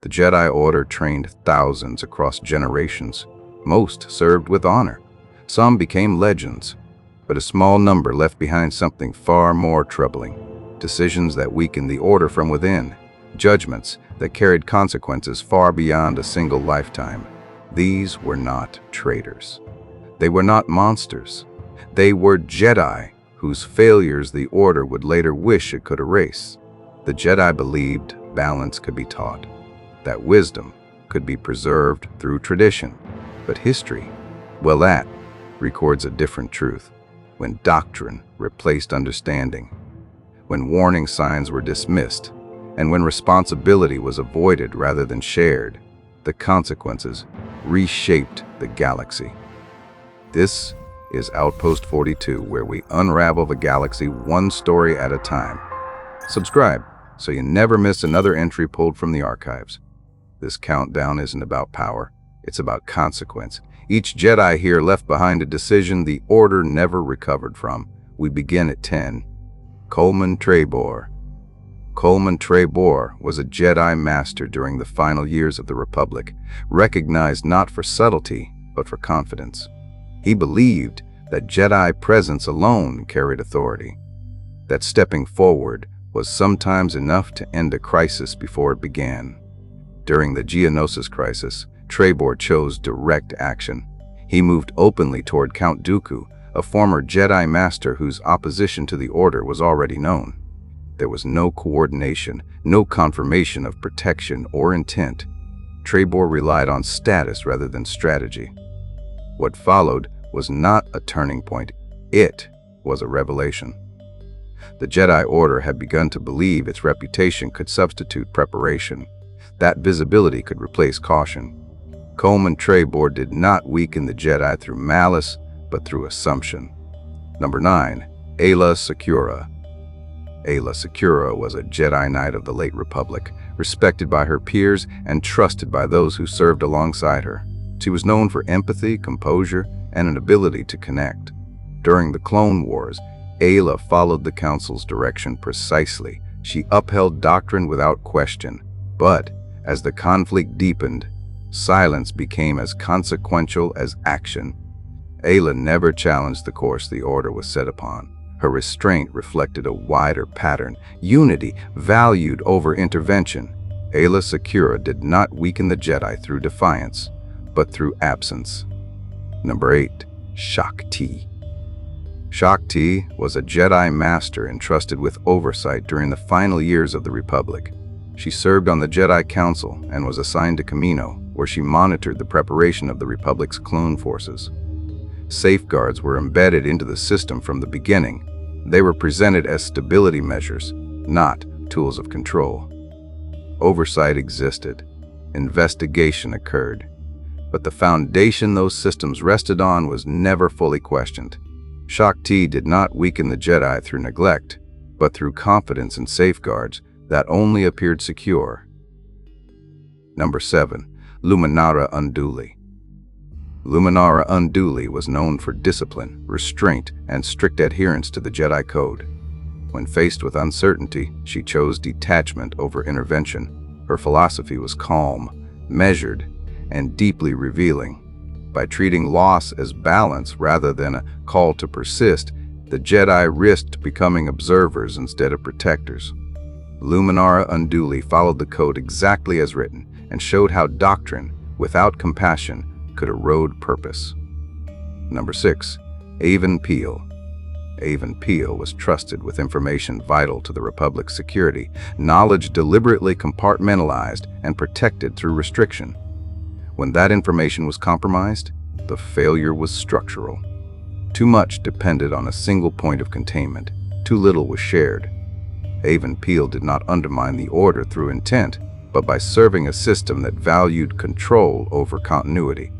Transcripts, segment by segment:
The Jedi Order trained thousands across generations. Most served with honor. Some became legends, but a small number left behind something far more troubling. Decisions that weakened the Order from within. Judgments that carried consequences far beyond a single lifetime. These were not traitors. They were not monsters. They were Jedi, whose failures the Order would later wish it could erase. The Jedi believed balance could be taught, that wisdom could be preserved through tradition. But history, well, that records a different truth. When doctrine replaced understanding, when warning signs were dismissed, and when responsibility was avoided rather than shared, the consequences reshaped the galaxy. This is Outpost 42, where we unravel the galaxy one story at a time. Subscribe so you never miss another entry pulled from the archives. This countdown isn't about power, it's about consequence. Each Jedi here left behind a decision the Order never recovered from. We begin at 10. Coleman Trebor. Coleman Trebor was a Jedi master during the final years of the Republic, recognized not for subtlety, but for confidence. He believed that Jedi presence alone carried authority, that stepping forward was sometimes enough to end a crisis before it began. During the Geonosis crisis, Trebor chose direct action. He moved openly toward Count Dooku, a former Jedi master whose opposition to the Order was already known. There was no coordination, no confirmation of protection or intent. Trebor relied on status rather than strategy. What followed was not a turning point, it was a revelation. The Jedi Order had begun to believe its reputation could substitute preparation, that visibility could replace caution. Coleman Trebor did not weaken the Jedi through malice, but through assumption. Number 9. Aayla Secura. Aayla Secura was a Jedi Knight of the late Republic, respected by her peers and trusted by those who served alongside her. She was known for empathy, composure, and an ability to connect. During the Clone Wars, Aayla followed the Council's direction precisely. She upheld doctrine without question. But as the conflict deepened, silence became as consequential as action. Aayla never challenged the course the Order was set upon. Her restraint reflected a wider pattern, unity valued over intervention. Aayla Secura did not weaken the Jedi through defiance, but through absence. Number 8. Shaak Ti. Shaak Ti was a Jedi master entrusted with oversight during the final years of the Republic. She served on the Jedi Council and was assigned to Kamino, where she monitored the preparation of the Republic's clone forces. Safeguards were embedded into the system from the beginning. They were presented as stability measures, not tools of control. Oversight existed. Investigation occurred. But the foundation those systems rested on was never fully questioned. Shaak Ti did not weaken the Jedi through neglect, but through confidence and safeguards that only appeared secure. Number 7. Luminara Unduli. Luminara Unduli was known for discipline, restraint, and strict adherence to the Jedi Code. When faced with uncertainty, she chose detachment over intervention. Her philosophy was calm, measured, and deeply revealing. By treating loss as balance rather than a call to persist, the Jedi risked becoming observers instead of protectors. Luminara Unduli followed the code exactly as written and showed how doctrine, without compassion, could erode purpose. Number 6. Even Piell. Even Piell was trusted with information vital to the Republic's security, knowledge deliberately compartmentalized and protected through restriction. When that information was compromised, the failure was structural. Too much depended on a single point of containment. Too little was shared. Even Piell did not undermine the Order through intent, but by serving a system that valued control over continuity.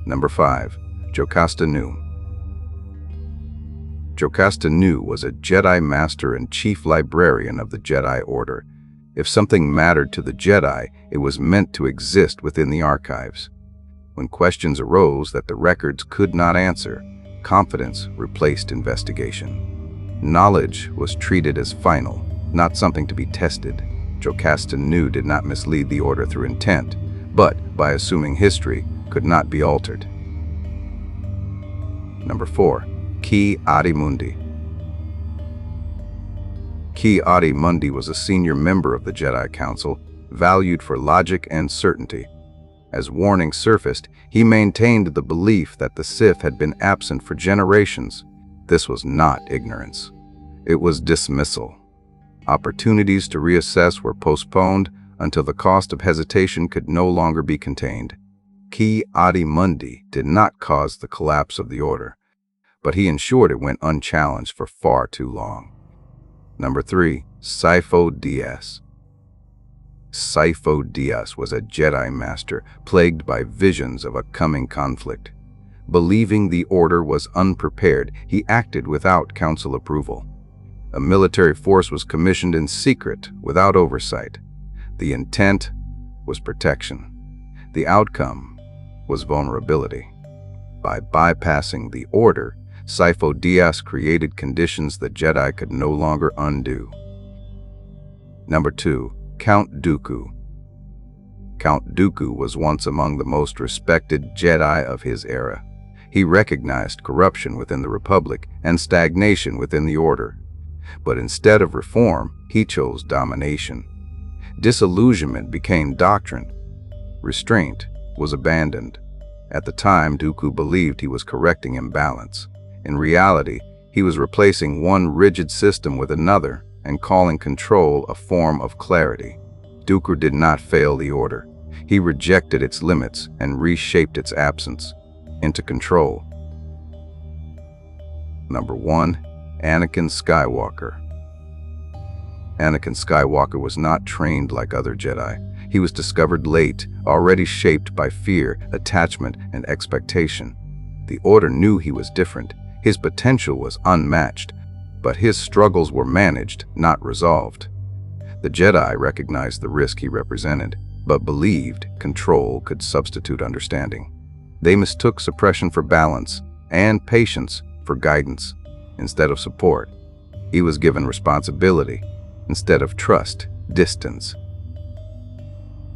Number 5. Jocasta Nu. Jocasta Nu was a Jedi Master and Chief Librarian of the Jedi Order. If something mattered to the Jedi, it was meant to exist within the archives. When questions arose that the records could not answer, confidence replaced investigation. Knowledge was treated as final, not something to be tested. Jocasta knew did not mislead the Order through intent, but, by assuming history, could not be altered. Number 4. Ki-Adi-Mundi. Ki-Adi-Mundi was a senior member of the Jedi Council, valued for logic and certainty. As warnings surfaced, he maintained the belief that the Sith had been absent for generations. This was not ignorance. It was dismissal. Opportunities to reassess were postponed until the cost of hesitation could no longer be contained. Ki-Adi-Mundi did not cause the collapse of the Order, but he ensured it went unchallenged for far too long. Number 3. Sifo-Dyas. Sifo-Dyas was a Jedi master plagued by visions of a coming conflict. Believing the Order was unprepared, he acted without council approval. A military force was commissioned in secret, without oversight. The intent was protection. The outcome was vulnerability. By bypassing the Order, Sifo-Dyas created conditions the Jedi could no longer undo. Number 2. Count Dooku. Count Dooku was once among the most respected Jedi of his era. He recognized corruption within the Republic and stagnation within the Order. But instead of reform, he chose domination. Disillusionment became doctrine. Restraint was abandoned. At the time, Dooku believed he was correcting imbalance. In reality, he was replacing one rigid system with another and calling control a form of clarity. Dooku did not fail the Order. He rejected its limits and reshaped its absence into control. Number 1. Anakin Skywalker. Anakin Skywalker was not trained like other Jedi. He was discovered late, already shaped by fear, attachment, and expectation. The Order knew he was different. His potential was unmatched, but his struggles were managed, not resolved. The Jedi recognized the risk he represented, but believed control could substitute understanding. They mistook suppression for balance and patience for guidance instead of support. He was given responsibility instead of trust, distance.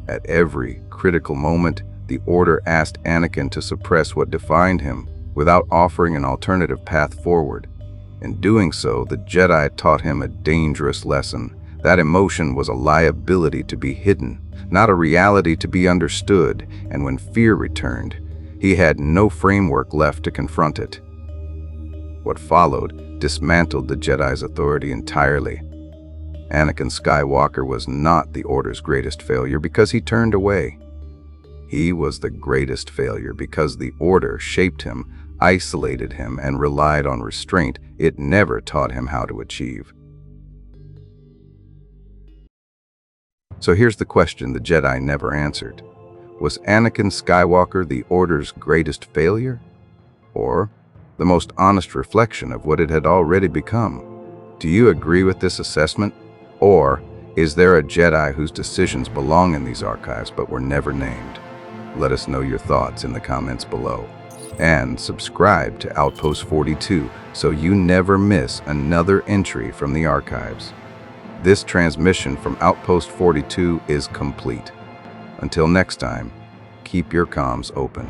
At every critical moment, the Order asked Anakin to suppress what defined him without offering an alternative path forward. In doing so, the Jedi taught him a dangerous lesson. That emotion was a liability to be hidden, not a reality to be understood, and when fear returned, he had no framework left to confront it. What followed dismantled the Jedi's authority entirely. Anakin Skywalker was not the Order's greatest failure because he turned away. He was the greatest failure because the Order shaped him, isolated him, and relied on restraint it never taught him how to achieve. So here's the question the Jedi never answered. Was Anakin Skywalker the Order's greatest failure? Or the most honest reflection of what it had already become? Do you agree with this assessment? Or is there a Jedi whose decisions belong in these archives but were never named? Let us know your thoughts in the comments below. And subscribe to Outpost 42 so you never miss another entry from the archives. This transmission from Outpost 42 is complete. Until next time, keep your comms open.